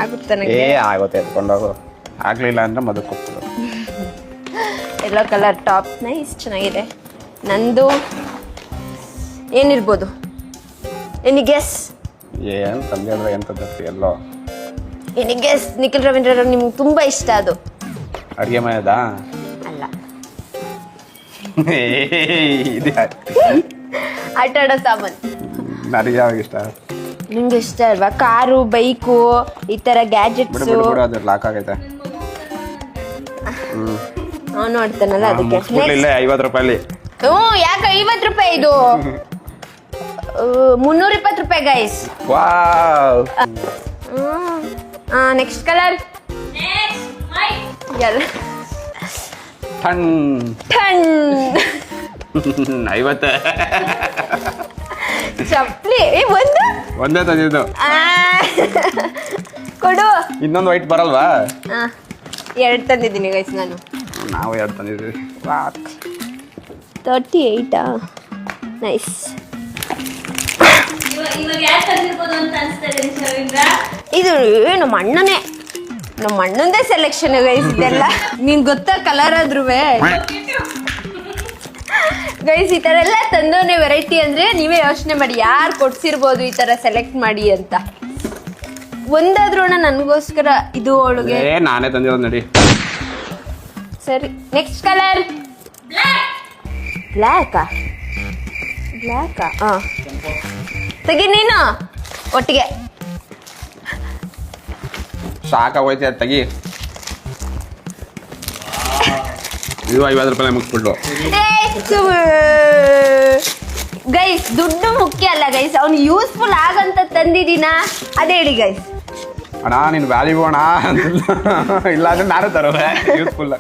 ಆಗುತ್ತೆ ಆಗುತ್ತೆ ಎತ್ಕೊಂಡೋಗು. ಆಗ್ಲಿಲ್ಲ ಅಂದ್ರೆ ಮದಕ್ಕೆ ಹೋಗ್ತದೆ. ಎಲ್ಲೋ ಕಲರ್ ಟಾಪ್ ನೈಸ್ ಚೆನ್ನಾಗಿದೆ. ನಂದು ಏನಿರ್ಬೋದು? Any guess? ಏನು ತಂದೆ ಅಂದ್ರೆ ಎಂಥದ್ದು ಎಲ್ಲೋ ಎನಿ ಗೆಸ್? ನಿಖಿಲ್ ರವೀಂದ್ರ ನಿಮ್ಗೆ ತುಂಬ ಇಷ್ಟ ಅದು? ಅಡುಗೆ ಮನೆದಾ? ಅಲ್ಲ. ಆಟ ಆಡೋ ಸಾಮಾನು. ನನಗೆ ಯಾವಾಗ ಇಷ್ಟ? ನಿಮ್ಗೆ ಇಷ್ಟ ಅಲ್ವಾ? ಕಾರು, ಬೈಕು, ಈ ಥರ ಗ್ಯಾಜೆಟ್ಸ್. ಅದು ಲಾಕ್ ಆಗೈತೆ. ನೋಡ್ತಾನಲ್ಲ ಅದಕ್ಕೆ. 50 ರೂಪಾಯಿ. ಹ್ಞೂ, ಯಾಕೆ 50 ರೂಪಾಯಿ? ಇದು 320 ರೂಪಾಯಿ ಗೈಸ್. ವಾವ್. Next colour. ಎಲ್ಲ ಟನ್ 50 ಚಪ್ಲಿ. ಒಂದೇ ತಂದಿದ್ದು. ಕೊಡು. ಇನ್ನೊಂದು ವೈಟ್ ಬರಲ್ವಾ? 2 ತಂದಿದ್ದೀನಿ ಗೈಸ್ ನಾನು. ನಾವು 2 ತಂದಿದ್ದೀವಿ. 38 ನೈಸ್. ಇದು ನಮ್ಮ ಅಣ್ಣನೇ, ನಮ್ಮ ಅಣ್ಣಂದೇ ಸೆಲೆಕ್ಷನ್ ಗೈಸ್ ಇದೆಲ್ಲ. ನಿನ್ ಗೊತ್ತಾ ಕಲರ್ ಆದ್ರೂ ಗೈಸ್ ಈ ತರ ಎಲ್ಲ ತಂದೋನೆ ವೆರೈಟಿ. ಅಂದ್ರೆ ನೀವೇ ಯೋಚನೆ ಮಾಡಿ ಯಾರು ಕೊಡ್ಸಿರ್ಬೋದು ಈ ತರ ಸೆಲೆಕ್ಟ್ ಮಾಡಿ ಅಂತ. ಒಂದಾದ್ರೂ ನನಗೋಸ್ಕರ ಇದು ಅವಳಿಗೆ ನಾನೇ ತಂದಿರೋದು ನಡಿ. ಸರಿ ನೆಕ್ಸ್ಟ್ ಕಲರ್. ಬ್ಲ್ಯಾಕಾ? ತೆಗಿ ನೀನು ಒಟ್ಟಿಗೆ. ಸಾಕಾಗೋಯ್ತು, ಅದು ತೆಗಿ. ಇದು 50 ರೂಪಾಯಿ ಮುಗಿಸ್ಬಿಟ್ಟು. ಗೈಸ್ ದುಡ್ಡು ಮುಖ್ಯ ಅಲ್ಲ ಗೈಸ್, ಅವ್ನು ಯೂಸ್ಫುಲ್ ಆಗಂತ ತಂದಿದ್ದೀನ ಅದೇ ಹೇಳಿ ಗೈಸ್. ಅಣ್ಣ ನೀನು ವ್ಯಾಲ್ಯೂ ಅಣ್ಣ ಇಲ್ಲ ಅಂದ್ರೆ ನಾನು ತರೋದೆ ಯೂಸ್ಫುಲ್.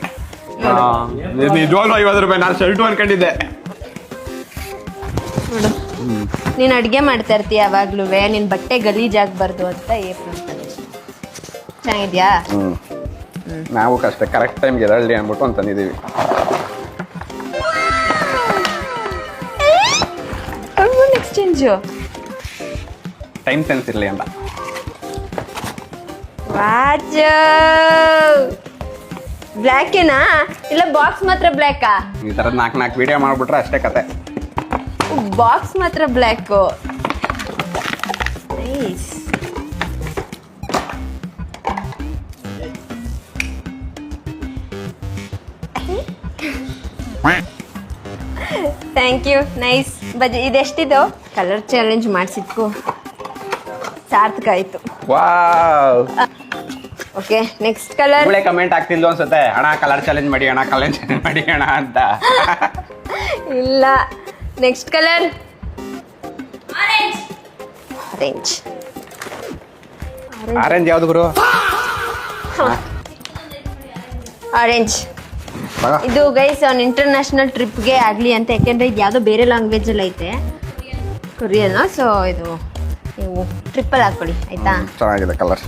ನಿಜವಾಗ್ಲೂ 50 ರೂಪಾಯಿ. ನಾನು ಶರ್ಟು ಅನ್ಕೊಂಡಿದ್ದೆ. ನೋಡು, ನೀನು ಅಡುಗೆ ಮಾಡ್ತಾ ಇರ್ತೀಯ ಯಾವಾಗ್ಲೂ, ನಿನ್ ಬಟ್ಟೆ ಗಲೀಜಾಗಬಾರ್ದು ಅಂತ ಚೆನ್ನಾಗಿದ್ಯಾ? ನಾವು ಅಷ್ಟೇ ಕರೆಕ್ಟ್ ಟೈಮ್ಗೆ ಎರಳ್ಳಿ ಅಂದ್ಬಿಟ್ಟು ಅಂತ ತಂದಿದ್ದೀವಿ. ಎಕ್ಸ್ಚೇಂಜು ಟೈಮ್ ಸೆನ್ಸ್ ಇರಲಿ ಅಂತ. ವಾಚ್ ಬ್ಲ್ಯಾಕೇನಾ? ಇಲ್ಲ ಬಾಕ್ಸ್ ಮಾತ್ರ ಬ್ಲ್ಯಾಕಾ? ಈ ಥರದ್ದು 4 ವಿಡಿಯೋ ಮಾಡಿಬಿಟ್ರೆ ಅಷ್ಟೇ ಕತೆ. ಬಾಕ್ಸ್ ಮಾತ್ರ black. Nice. Thank you. Nice. ಇದೆಷ್ಟಿದು? ಕಲರ್ ಚಾಲೆಂಜ್ ಮಾಡಿಸಿದ್ಕು ಸಾರ್ಥಕ ಆಯ್ತು. ವಾವ್. Okay next colour. ಒಳ್ಳೆ ಕಮೆಂಟ್ ಆಗ್ತಿಲ್ವ ಅನ್ಸುತ್ತೆ, ಅಣ್ಣ ಕಲರ್ ಚಾಲೆಂಜ್ ಮಾಡಿ ಅಣ್ಣ, ಕಲರ್ ಚಾಲೆಂಜ್ ಮಾಡಿ ಅಣ್ಣ ಅಂತ. ಇಲ್ಲ. Next colour. ಆರೆಂಜ್ ಯಾವ್ದು ಗುರು? ಆರೆಂಜ್. ಇದು ಗೈಸ್ ಅವ್ನು ಇಂಟರ್ನ್ಯಾಷನಲ್ ಟ್ರಿಪ್ಗೆ ಆಗಲಿ ಅಂತ, ಯಾಕೆಂದರೆ ಇದು ಯಾವುದೋ ಬೇರೆ ಲ್ಯಾಂಗ್ವೇಜಲ್ಲಿ ಐತೆ, ಕೊರಿಯನ್. ಸೊ ಇದು ನೀವು ಟ್ರಿಪ್ಪಲ್ಲಿ ಹಾಕ್ಕೊಳ್ಳಿ ಆಯಿತಾ? ಚೆನ್ನಾಗಿದೆ ಕಲರ್.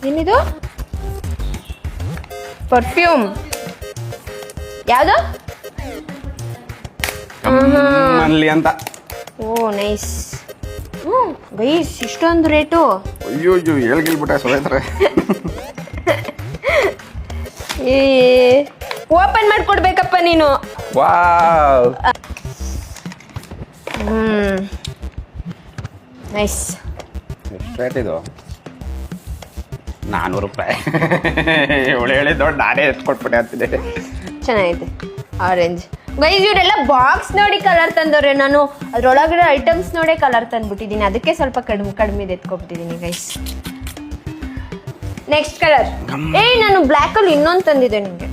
ಏನಿದು? ಪರ್ಫ್ಯೂಮ್ ಯಾವುದು? ಮನ್ಲಿ ಅಂತ. ಓ ನೈಸ್. ಗೈಸ್ ಇಷ್ಟೊಂದು ರೇಟು? ಅಯ್ಯೋ ಹೇಳ್ಗಿಲ್ಬಿಟ್ಟೆ ಸೋಯ್ತಾರೆ. ಓಪನ್ ಮಾಡ್ಕೊಡ್ಬೇಕಪ್ಪ ನೀನು. ವಾವ್. ನೈಸ್. ಎಷ್ಟು ರೇಟ್ ಇದು? 400 ರೂಪಾಯಿ. ಹೇಳಿ ದೊಡ್ಡ ನಾನೇ ಎತ್ಕೊಟ್ಬಿಟ್ಟೆ ಅಂತಿದ್ದೆ. ಚೆನ್ನಾಗಿದೆ ಆರೆಂಜ್. ಗೈಸ್ ಇವರೆಲ್ಲ ಬಾಕ್ಸ್ ನೋಡಿ ಕಲರ್ ತಂದವ್ರೆ, ನಾನು ಅದ್ರೊಳಗಡೆ ಐಟಮ್ಸ್ ನೋಡೇ ಕಲರ್ ತಂದ್ಬಿಟ್ಟಿದ್ದೀನಿ, ಅದಕ್ಕೆ ಸ್ವಲ್ಪ ಕಡಿಮೆ ಎತ್ಕೊಬಿಟ್ಟಿದ್ದೀನಿ ಗೈಸ್. Next colour. ನಾನು ಬ್ಲ್ಯಾಕ್ ಅಲ್ಲಿ ಇನ್ನೊಂದು ತಂದಿದ್ದೆ ನಿಮಗೆ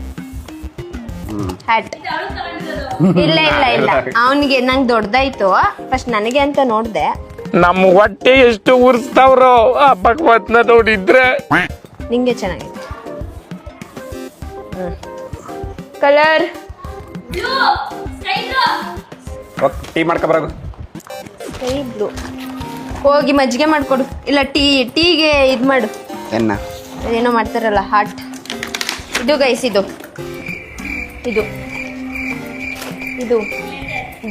ಹ್ಯಾಟ್. ಇಲ್ಲ ಅವನಿಗೆ ನಂಗೆ ದೊಡ್ಡದಾಯ್ತು, ಫಸ್ಟ್ ನನಗೆ ಅಂತ ನೋಡ್ದೆ. ನಮ್ಮ ಹೊಟ್ಟೆ ಎಷ್ಟು ಉರ್ಸ್ತಾವ್ರೋ ಆ ಭಗವತ್ನ ನೋಡಿದ್ರೆ. ನಿಂಗೆ ಚೆನ್ನಾಗಿದೆ ಕಲರ್. ಟೀ ಮಾಡ್ಕೊಬರೋದು. Sky blue. ಹೋಗಿ ಮಜ್ಜಿಗೆ ಮಾಡ್ಕೊಡು, ಇಲ್ಲ ಟೀಗೆ ಇದು ಮಾಡು. ಏನೋ ಮಾಡ್ತಾರಲ್ಲ ಹಾಟ್. ಇದು ಗೈಸ್ ಇದು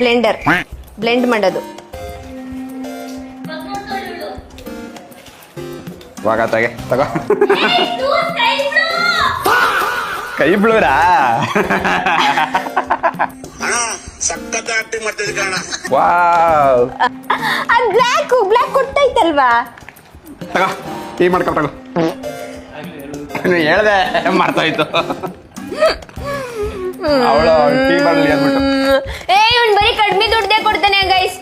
ಬ್ಲೆಂಡ್ ಮಾಡೋದು. ಇವಾಗ ತಗೋ ಕೈ ಬಿಳುವ್ರಾ ವಾವ್ ಅದು ಬ್ಲ್ಯಾಕ್ ಕೊಟ್ಟೈತಲ್ವಾ ತಗೋ ಟೀ ಮಾಡ್ಕೊ ತಗೋ ಹೇಳ್ದೆ ಮಾಡ್ತಾಯಿತ್ತು ಅವಳು ಟೀ ಮಾಡಲಿ ಅಂದ್ಬಿಟ್ಟು ಇವ್ನು ಬರೀ ಕಡಿಮೆ ದುಡ್ಡೇ ಕೊಡ್ತಾನೆ ಗೈಸ್.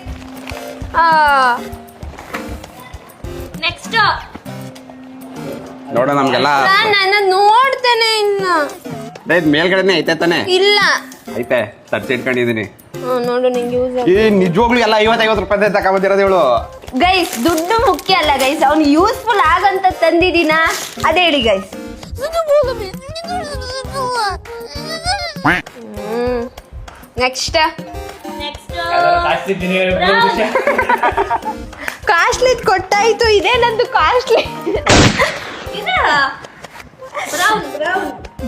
ನೆಕ್ಸ್ಟ್ ನೋಡು ನಮ್ಗೆಲ್ಲ ನಾನು ನೋಡ್ತೇನೆ ಇನ್ನು. ಮೇಲ್ಗಡೆನೆ ಐತೆ ತಾನೆ? ಇಲ್ಲ ಐತೆ ತರ್ಸಿ ಇಟ್ಕೊಂಡಿದೀನಿ. ನೋಡು ನಿಂಗೆ ಯೂಸ್ ಈ ನಿಜವಾಗ್ಲೂ ಎಲ್ಲ 50 ರೂಪಾಯಿ ತಗೊಂಬಂದಿರೋದು ಇವಳು. ಗೈಸ್ ದುಡ್ಡು ಮುಖ್ಯ ಅಲ್ಲ ಗೈಸ್, ಅವ್ನು ಯೂಸ್ಫುಲ್ ಆಗಂತ ತಂದಿದ್ದೀನ ಅದೇ ಹೇಳಿ ಗೈಸ್. Next costly ಕೊಟ್ಟಾಯ್ತು. ಇದೇ ನಂದು ಕಾಸ್ಟ್ಲಿ.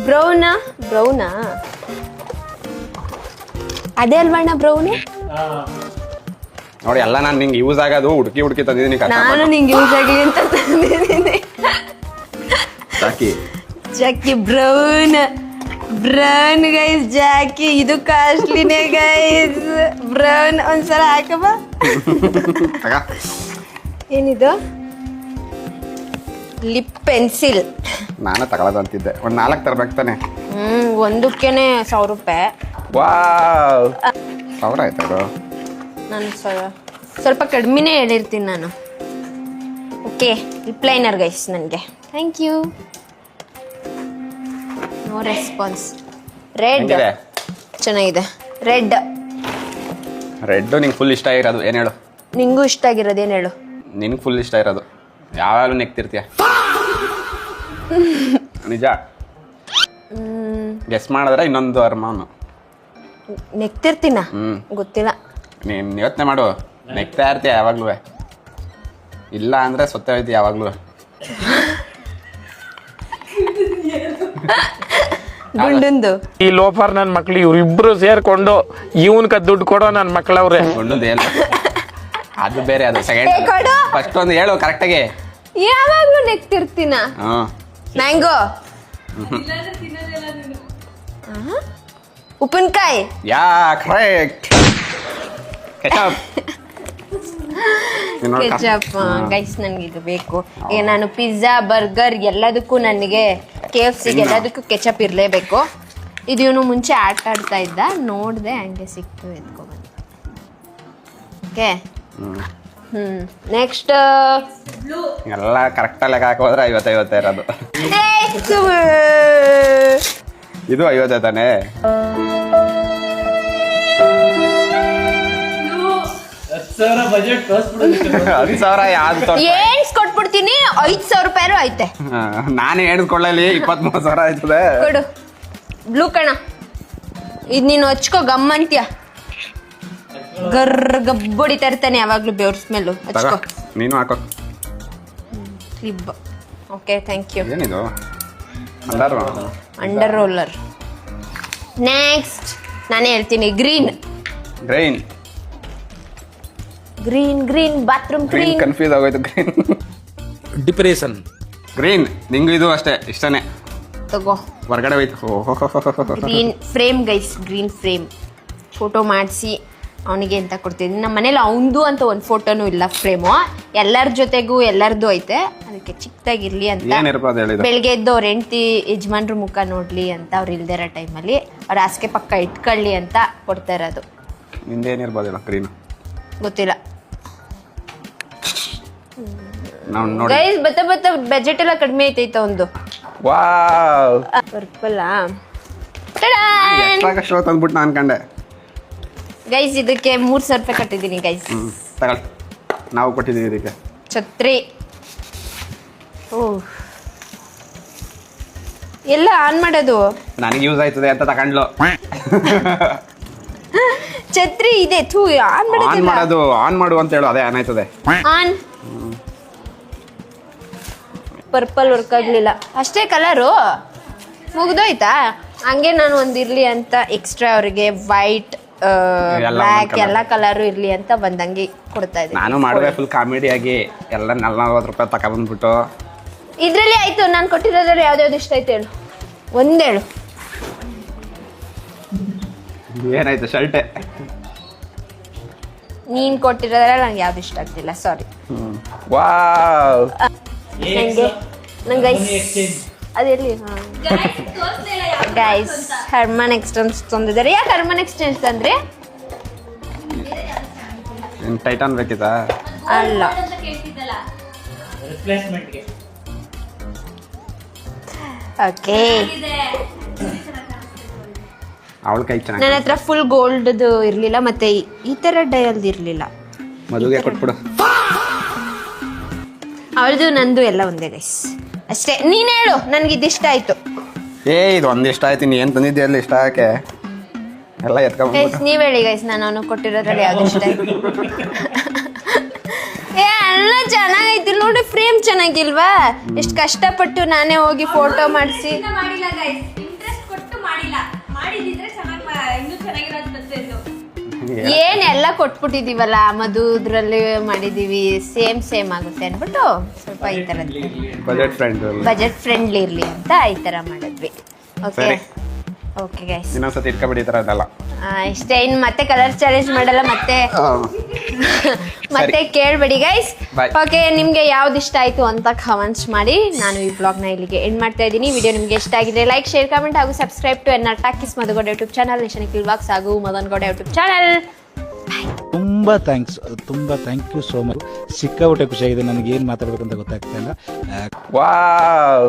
ಬ್ರೌನಾ ಅದೇ ಅಲ್ವಣ್ಣ ಬ್ರೌನು? ನೋಡಿ ಎಲ್ಲ ನಾನು ನಿಂಗೆ ಯೂಸ್ ಆಗೋದು ಹುಡುಕಿ ತಂದಿದ್ದೀನಿ. ನಾನು ನಿಂಗೆ ಯೂಸ್ ಆಗಲಿ ಅಂತ ತಂದಿದ್ದೀನಿ. ಜಾಕಿ ಬ್ರೌನ್ ಗೈಸ್, ಜಾಕಿ ಇದು ಕಾಸ್ಟ್ಲಿನೇ ಗೈಸ್. ಬ್ರೌನ್ ಒಂದ್ಸಲ ಹಾಕಬ. ಏನಿದು? Lip pencil. ನಾನು ತಗೊಳ್ಳೋದಂತಿದ್ದೆ. ಒಂದು 4 ತರ್ಬೇಕು ತಾನೆ? ಒಂದಕ್ಕೇನೆ 1000 ರೂಪಾಯಿ. ವಾವ್ 1000 ಆಯ್ತು. ನಾನು ಸ್ವಲ್ಪ ಕಡಿಮೆನೇ ಹೇಳಿರ್ತೀನಿ ನಾನು. ಓಕೆ ಲಿಪ್ ಲೈನರ್ ಗೈಸ್ ನನಗೆ. Thank you. No response. Red ಚೆನ್ನಾಗಿದೆ. ರೆಡ್ ನಿಂಗೆ ಫುಲ್ ಇಷ್ಟ ಆಗಿರೋದು ಏನು ಹೇಳು? ನಿಂಗೂ ಇಷ್ಟ ಆಗಿರೋದು ಏನು ಹೇಳು? ನಿನ್ಗೆ ಫುಲ್ ಇಷ್ಟ ಇರೋದು ಯಾವಾಗಲೂ ನೆಕ್ತಿರ್ತೀಯ. ನಿಜ ಗೆಸ್ ಮಾಡಿದ್ರೆ ಇನ್ನೊಂದು ಅರ್ಮಾನು ನೆಕ್ತಿರ್ತೀನ ಗೊತ್ತಿಲ್ಲ. ನೀನು ಯೋಚನೆ ಮಾಡು, ನೆಕ್ತಾ ಇರ್ತೀಯ ಯಾವಾಗ್ಲೂ. ಇಲ್ಲ ಅಂದ್ರೆ ಸೊತ್ತೆ ಹೋಯ್ತಿ ಯಾವಾಗ್ಲೂ. ಗುಂಡುಂದು ಈ ಲೋಫರ್ ನನ್ನ ಮಕ್ಳು ಇವ್ರಿಬ್ರು ಸೇರ್ಕೊಂಡು ಇವನ್ಕ ದುಡ್ಡು ಕೊಡೋ ನನ್ನ ಮಕ್ಳವ್ರೆ. ಗುಂಡುಂದು ಏನು ಅದು ಬೇರೆ, ಅದು ಸೆಕೆಂಡ್. ಫಸ್ಟ್ ಒಂದು ಹೇಳು ಕರೆಕ್ಟಾಗಿ. ಯಾವಾಗ್ಲೂ ನೆಕ್ತಿರ್ತೀನ. ಮ್ಯಾಂಗೋ, ಉಪ್ಪಿನಕಾಯಿ. ಯಾ ಕರೆಕ್ಟ್. ಕೆಚಪ್. ಗೈಸ್ ನನಗೆ ಇದು ಬೇಕು. ಈಗ ನಾನು ಪಿಜ್ಜಾ ಬರ್ಗರ್ ಎಲ್ಲದಕ್ಕೂ ನನಗೆ KFC ಎಲ್ಲದಕ್ಕೂ ಕೆಚಪ್ ಇರಲೇಬೇಕು. ಇದು ಇವನು ಮುಂಚೆ ಆಡ್ತಾ ಇದ್ದ, ನೋಡಿದೆ ಹಂಗೆ ಸಿಕ್ತು ಎತ್ಕೊಬಂದು. ಓಕೆ ನೆಕ್ಸ್ಟ್ ಎಲ್ಲ ಕರೆಕ್ಟ್ ಲೆಕ್ಕ ಹಾಕೋದ್ರೆ 50 ಇರೋದು. ಇದು 50 ತಾನೆ? 10,000 ಯಾವ್ದು ಏನ್ಸ್ ಕೊಟ್ಬಿಡ್ತೀನಿ. 5,000 ರೂಪಾಯಿ ಐತೆ. ನಾನೇ ಎಣಿಸ್ಕೊಳ್ಳಲಿ 23,000 ಆಯ್ತದೆ. ಕೊಡು ಬ್ಲೂ ಕಣ. ಇದು ನೀನು ಹಚ್ಕೋ ಗಮ್ಮಂತ್ಯ. ಗಬ್ಬೊಡಿತಾ ಇರ್ತಾನೆ ಯಾವಾಗ್ಲೂ ಬೆವ್ರ ಸ್ಮೆಲ್ಲು. ಹಚ್ಕೋ. ನೀನು ಹಾಕೋ. ಕ್ಲಿಬ್. Okay thank you. ಏನಿದು? Under roller. ನೆಕ್ಸ್ಟ್ ನಾನೇ ಹೇಳ್ತೀನಿ. Green bathroom clean. ಕನ್ಫ್ಯೂಸ್ ಆಗೋಯ್ತು. ಡಿಪ್ರೆಷನ್. ಗ್ರೀನ್ ನಿಂಗೂ ಇದು ಅಷ್ಟೇ ಇಷ್ಟನೇ. ತಗೋ ಹೊರಗಡೆ ಹೋಯ್ತು. Green frame guys, green frame. Photo ಮಾಡಿಸಿ ಅವನಿಗೆ ಅಂತ ಕೊಡ್ತಿದ್ದೀನಿ. ನಮ್ಮ ಮನೇಲಿ ಅವನದು ಅಂತ ಒಂದು ಫೋಟೋನು ಇಲ್ಲ ಫ್ರೇಮು. ಎಲ್ಲರ ಜೊತೆಗೂ ಎಲ್ಲರದು ಐತೆ. ಅದಕ್ಕೆ ಚಿಕ್ಕದಾಗಿರ್ಲಿ ಅಂತ ಬೆಳಗ್ಗೆ ಎದ್ದು ಅವ್ರ ಹೆಂಡತಿ ಯಜಮಾನ್ರ ಮುಖ ನೋಡ್ಲಿ ಅಂತ, ಅವ್ರು ಇಲ್ದೇ ಇರೋ ಟೈಮಲ್ಲಿ ಅವ್ರ ಹಾಸಿಗೆ ಪಕ್ಕ ಇಟ್ಕೊಳ್ಳಿ ಅಂತ ಕೊಡ್ತಾ ಇರೋದು. ನಿಂದೇನಿರ್ಬೋದಿಲ್ಲ ಗ್ರೀನ್ ಗೊತ್ತಿಲ್ಲ ನೋಡಿ. ಗೈಸ್ ಬತ್ತ ಬಜೆಟ್ ಎಲ್ಲ ಕಡಿಮೆ ಐತೈತ ಒಂದು. Wow purple. ಎಕ್ಸ್ಟ್ರಾ ತಂದ್ಬಿಟ್ಟು ನಾನು ಅನ್ಕೊಂಡೆ. ಗೈಸ್ ಇದಕ್ಕೆ 3,000 ರೂಪಾಯಿ ಕಟ್ಟಿದ್ದೀನಿ ಗೈಸ್. ತಗೊಳ್ಳಿ, ನಾವು ಕೊಟ್ಟಿದ್ದೀವಿ ಇದಕ್ಕೆ. ಛತ್ರಿ. ಎಲ್ಲ ಆನ್ ಮಾಡೋದು ನನಗೆ ಯೂಸ್ ಆಯ್ತದೆ ಅಂತ ತಗೊಂಡ್ಲು. ಛತ್ರಿ ಇದೆ. ಆನ್ ಮಾಡು ಅಂತ ಹೇಳು, ಅದೇ ಆನ್ ಆಯ್ತದೆ. ಆನ್. ಪರ್ಪಲ್ ವರ್ಕ್ ಆಗ್ಲಿಲ್ಲ ಅಷ್ಟೇ. ಕಲರು ಮುಗ್ದೋಯ್ತಾ? ಹಂಗೆ ನಾನು ಒಂದಿರ್ಲಿ ಅಂತ ಎಕ್ಸ್ಟ್ರಾ ಅವ್ರಿಗೆ ವೈಟ್ ಬ್ಲ್ಯಾಕ್ ಎಲ್ಲ ಕಲರು ಇರ್ಲಿ ಅಂತ ಬಂದಂಗೆ ಕೊಡ್ತಾ ಇದ್ದೀನಿ. ನಾನು ಮಾಡಿದೆ ಫುಲ್ ಕಾಮಿಡಿಯಾಗಿ ಎಲ್ಲ 40 ರೂಪಾಯಿ ತಗೊಂಡ್ಬಿಟ್ಟು ಇದ್ರಲ್ಲಿ ಆಯ್ತು. ನಾನು ಕೊಟ್ಟಿರೋದ್ರಲ್ಲಿ ಯಾವ್ದು ಇಷ್ಟ ಆಯ್ತು ಹೇಳು, ಒಂದೇಳು. ಏನಾಯ್ತು ಶರ್ಟೆ? ನೀನ್ ಕೊಟ್ಟಿರೋದ್ರಲ್ಲಿ ನಂಗೆ ಯಾವ್ದು ಇಷ್ಟ ಆಗ್ತಿಲ್ಲ, ಸಾರಿ. ವಾವ್ ನಂಗೆ ಅದೆಲ್ಲಿ ಗೈಸ್ ಹರ್ಮನ್ ಎಕ್ಸ್ಟೆನ್ಸ್ ತಂದಿದ್ದಾರೆ. ಯಾಕೆ ಹರ್ಮನ್ ಎಕ್ಸ್ಟೆನ್ಸ್ ಅಂದ್ರೆ? ಟೈಟಾನ್ ಬೇಕಿತ್ತಾ? ಅಲ್ಲ, ಓಕೆ. ಅವಳ ಕೈ ಚೆನ್ನಾಗಿ. ನನ್ನ ಹತ್ರ ಫುಲ್ ಗೋಲ್ಡ್ದು ಇರ್ಲಿಲ್ಲ, ಮತ್ತೆ ಈ ತರ ಡಯಲ್ದು ಇರ್ಲಿಲ್ಲ. ಮದುವೆ ಕೊಟ್ಬಿಡು. ಅವಳದು ನಂದು ಎಲ್ಲ ಒಂದೇ ಗೈಸ್, ಅಷ್ಟೇ. ನೀನ್ ಹೇಳು, ನನ್ಗೆ ಇದಿಷ್ಟ ಆಯ್ತು. ಇದು ಒಂದಿಷ್ಟ ಆಯ್ತು. ನೀ ಏನ್ ತಂದಿದ್ದೆ ಅಲ್ಲಿ ಇಷ್ಟ ಆಕೆ ಎಲ್ಲ ಎತ್ಕೊಂಡ್ ಗೈಸ್ ನೀವ್ ಹೇಳಿ ಗೈಸ್, ನಾನು ಅವನು ಕೊಟ್ಟಿರೋದ್ರಲ್ಲಿ ಯಾವ್ದು ಇಷ್ಟ ಆಯ್ತು? ಎಲ್ಲ ಚೆನ್ನಾಗೈತಿ ನೋಡಿ, ಫ್ರೇಮ್ ಚೆನ್ನಾಗಿಲ್ವಾ? ಎಷ್ಟು ಕಷ್ಟಪಟ್ಟು ನಾನೇ ಹೋಗಿ ಫೋಟೋ ಮಾಡಿಸಿ ಮಾಡಿಲ್ಲ ಗೈಸ್, ಇಂಟ್ರೆಸ್ಟ್ ಕೊಟ್ಟು ಮಾಡಿಲ್ಲ. ಮಾಡಿದಿದ್ರೆ ಇನ್ನೂ ಚೆನ್ನಾಗಿರೋದು ಬರ್ತಿತ್ತು. ಏನೆಲ್ಲ ಕೊಟ್ಬಿಟ್ಟಿದೀವಲ್ಲ, ಮದುದ್ರಲ್ಲಿ ಮಾಡಿದೀವಿ, ಸೇಮ್ ಆಗುತ್ತೆ ಅನ್ಬಿಟ್ಟು ಸ್ವಲ್ಪ ಈ ತರ ಬಜೆಟ್ ಫ್ರೆಂಡ್ಲಿ ಇರ್ಲಿ ಅಂತ ಈ ತರ ಮಾಡಿದ್ವಿ. ಓಕೆ ಸರಿ. ಓಕೆ ಗೈಸ್, ಇನ್ನೊಂದ್ಸತಿ ಇಟ್ಕೊಬಿಡಿ ಈ ತರ ಅದೆಲ್ಲ. ಇಷ್ಟೇ. ಇನ್ನು ಮತ್ತೆ ಕಲರ್ ಚಾಲೆಂಜ್ ಮಾಡಲ್ಲ, ಮತ್ತೆ ಕೇಳ್ಬೇಡಿ ಗೈಸ್. Bye. ಓಕೆ, ನಿಮ್ಗೆ ಯಾವ್ದು ಇಷ್ಟ ಆಯ್ತು ಅಂತ ಕಮೆಂಟ್ಸ್ ಮಾಡಿ. ನಾನು ಈ ಬ್ಲಾಗ್ನ ಇಲ್ಲಿಗೆ ಎಂಡ್ ಮಾಡ್ತಾ ಇದ್ದೀನಿ. ವಿಡಿಯೋ ನಿಮ್ಗೆ ಇಷ್ಟ ಆಗಿದ್ರೆ ಲೈಕ್, ಶೇರ್, ಕಮೆಂಟ್ ಹಾಗೂ subscribe to N talkies Madhu Gowda YouTube channel, Nisha Nikhil vlogs ಹಾಗೂ ಮದನ್ ಗೌಡ ಯೂಟ್ಯೂಬ್ ಚಾನಲ್. ತುಂಬ ಥ್ಯಾಂಕ್ ಯು ಸೋ ಮಚ್. ಸಿಕ್ಕಾಬಿಟ್ಟೆ ಖುಷಿಯಾಗಿದೆ. ನನಗೆ ಏನು ಮಾತಾಡ್ಬೇಕಂತ ಗೊತ್ತಾಗ್ತಾ ಇಲ್ಲ. ವಾವ್.